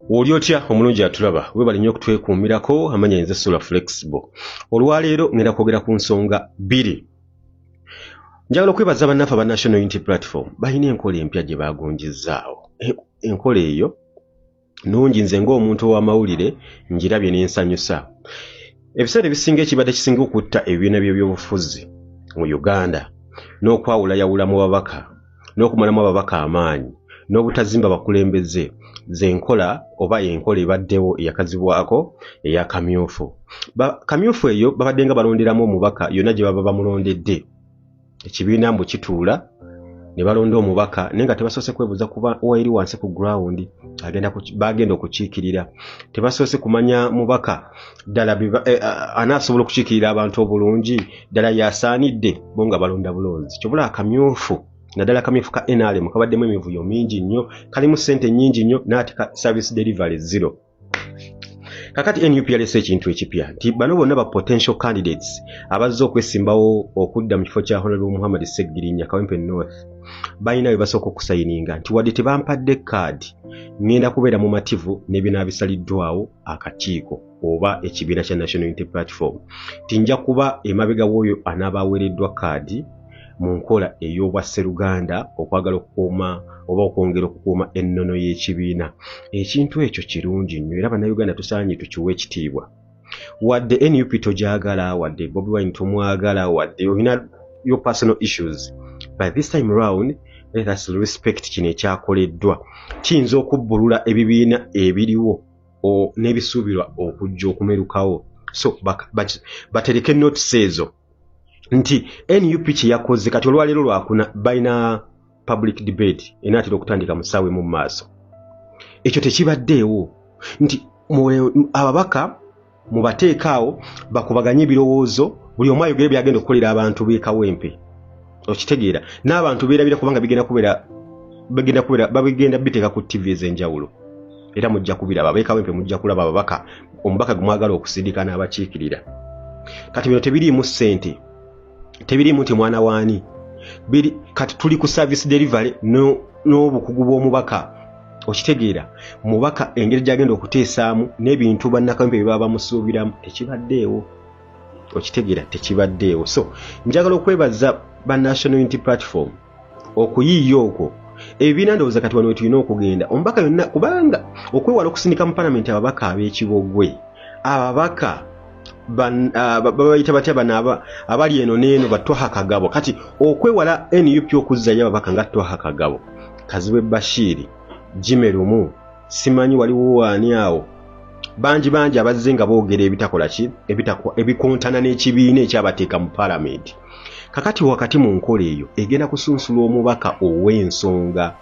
Oli otya omulungi atulaba webali nnyo okutwekuumirako amanya nze Solar Flexible. Olwaleero ngenda kwogera ku nsonga bbiri. Njagala okwebaza bannaffe aba National Unity Platform balina enkola empya gye baagonjezzaawo. Enkola eyo nungi nze ng'omuntu ow'amawulire ngirabye n'ensanyusa. Ebiseera ebisinga ekibadde kisinga okutta ebibiina by'ebyobufuzi mu Uganda n'okwawulayawula mu babaka n'okumalamu ababaka amaanyi n'obutazimba bakulembeze zenkola oba enkola ebaddewo eyakazibwako eya kamyufu. Kamyufu eyo babadde nga balonderamu omubaka yonna gye baba bamulondedde. Ekibiina mbu kituula ne balonda omubaka naye nga tebasoose kwebuuza kuba oweri wansi ku ground bagenda okukiikirira. Tebasoose kumanya mubaka ddala anaasobola okukiikirira abantu obulungi ddala yasaanidde bo nga balonda bulonzi. Kyobula akamyufu naddala akamyufu ka NRM kabaddemu emivuyo mingi nnyo, kalimu ssente nnyingi nnyo naate ka service delivery zero. Kakati NUP yalese ekintu ekipya nti bano bonna ba potential candidates abazze okwesimbawo okudda mu kifo kya Honorable Muhammad Seggirinya Kawempe North balina bye basooka okusayininga nti wadde tebampadde kaadi ngenda kubeera mu mativu n'ebinaabisaliddwawo akakiiko oba ekibiina kya National Unity Platform nti nja kuba emabega w'oyo anaabaweereddwa kaadi mu nkola ey'obwa Sseruganda okwagala okukuuma oba okwongera okukuuma ennono y'ekibiina. Ekintu ekyo kirungi nnyo era bannayuganda tusaanye tukiwe ekitiibwa. Wadde NUP togyagala, wadde Bobi Wine tomwagala, wadde olina your personal issues, by this time round let us respect kino ekyakoleddwa. Kiyinza okubbulula ebibiina ebiriwo n'ebisuubirwa okujja okumerukawo. So batereke notice ezo nti NUP kye yakoze kati olwaleero lwakuna balina public debate enaatera okutandika mu ssaawa emu mu maaso. Ekyo tekibaddeewo nti ababaka mubateekaawo bakubaganye ebirowoozo buli omu ayogere byagenda okukolera abantu b'e Kawempe. Okitegeera n'abantu beerabira kubanga babigenda biteeka ku TV ez'enjawulo era mujja kubiraba ab'e Kawempe mujja kulaba ababaka omubaka gwe mwagala okusindika n'abakiikirira. Kati bino tebiriimu ssente, tebiriimu nti mwana waani, kati tuli ku service delivery n'obukugu bw'omubaka. Okitegeera mubaka engeri gy'agenda okuteesaamu n'ebintu bannakawempe bye baba bamusuubiramu tekibaddeewo. Okitegeera tekibaddeewo. So njagala okwebaza ba National Unity Platform okuyiiya okwo ebibiina ndowooza kati wano we tulina okugenda omubaka yonna kubanga okwewala okusindika mu palamenti ababaka ab'ekibogwe ababaka babayita batya bano abali eno n'eno batwaha kagabo. Kati okwewala NUP okuzzayo ababaka nga twaha kagabo Kazibe Bashiri Jimerumu simanyi waliwo waani awo bangi abazze nga boogera ebitakola ki ebikontana n'ekibiina ekyabateeka mu palamenti. Kakati wakati mu nkola eyo egenda kusunsula omubaka ow'ensonga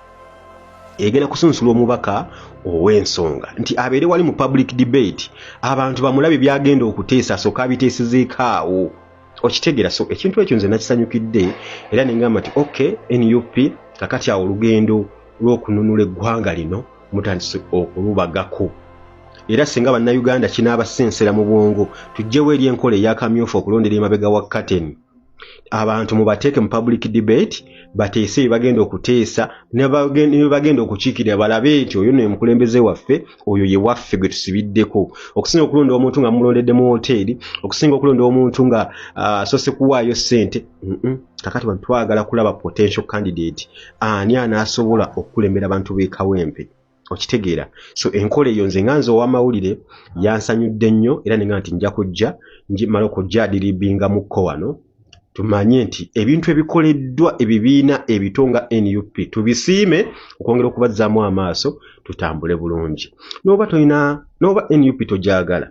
nti abeere wali mu public debate abantu bamulabe byagenda okuteesa asooka abiteesezeekaawo. Okitegeera. So ekintu ekyo nze nakisanyukidde era nengamba nti okay NUP kakati awo olugendo lw'okununula eggwanga lino mutandise okulubagako. Era singa bannayuganda kinaabasensera mu bwongo tujjewo eri enkola ey'akamyufu okulondera emabega wa curtain. Abantu mubateeke mu public debate bateese bye bagenda okuteesa ne bagenda okukiikirira balabe nti oyo ne mukulembeze waffe oyo ye waffe gwe tusibiddeko. Okusinga okulonda omuntu nga mumulondedde mu hoteeri, okusinga okulonda omuntu nga asoose kuwaayo ssente. Kakati wano twagala kulaba potential candidate ani anaasobola okukulembera abantu b'e Kawempe. Okitegeera. So enkola eyo nze nganze ow'amawulire yansanyudde nnyo era nenga nti nja kujja mala okujja diribingamukko wano tumanye nti ebintu ebikoleddwa ebibiina ebitonga NUP tubisiime okwongera okubazzaamu amaaso tutambule bulungi. N'oba NUP togyagala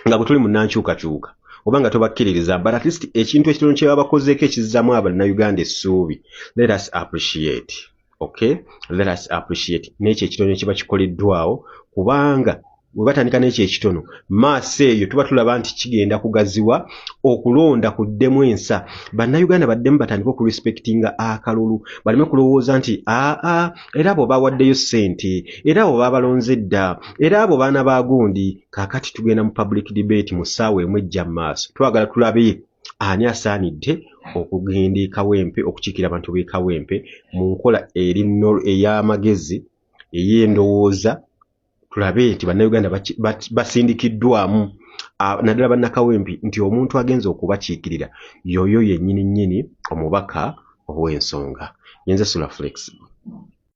nga bwe tuli mu nnankyukakyuka oba nga tobakkiririza but at least ekintu ekitono kye babakozeeko ekizzaamu Abannayuganda essuubi. Let us appreciate. Okay? Let us appreciate. N'ekyo ekitono kiba kikoleddwawo kubanga bwe batandika n'ekyo ekitono maaso eyo tuba tulaba nti kigenda kugaziwa okulonda kuddemu ensa. Bannayuganda baddemu batandika okurespectinga akalulu baleme kulowooza nti era abo bawaddeyo ssente era abo babalonze dda era abo baana ba gundi. Kaakati tugenda mu public debate mu ssaawa emu ejja mu maaso twagala tulabe ani asaanidde okugenda e Kawempe okukiikira abantu b'e Kawempe mu nkola ey'amagezi ey'endowooza tulabe nti bannayuganda basindikiddwamu naddala bannakawempe nti omuntu agenza okubakiikirira yoyo yennyini nnyini omubaka ow'ensonga. Nze Sula Flexible.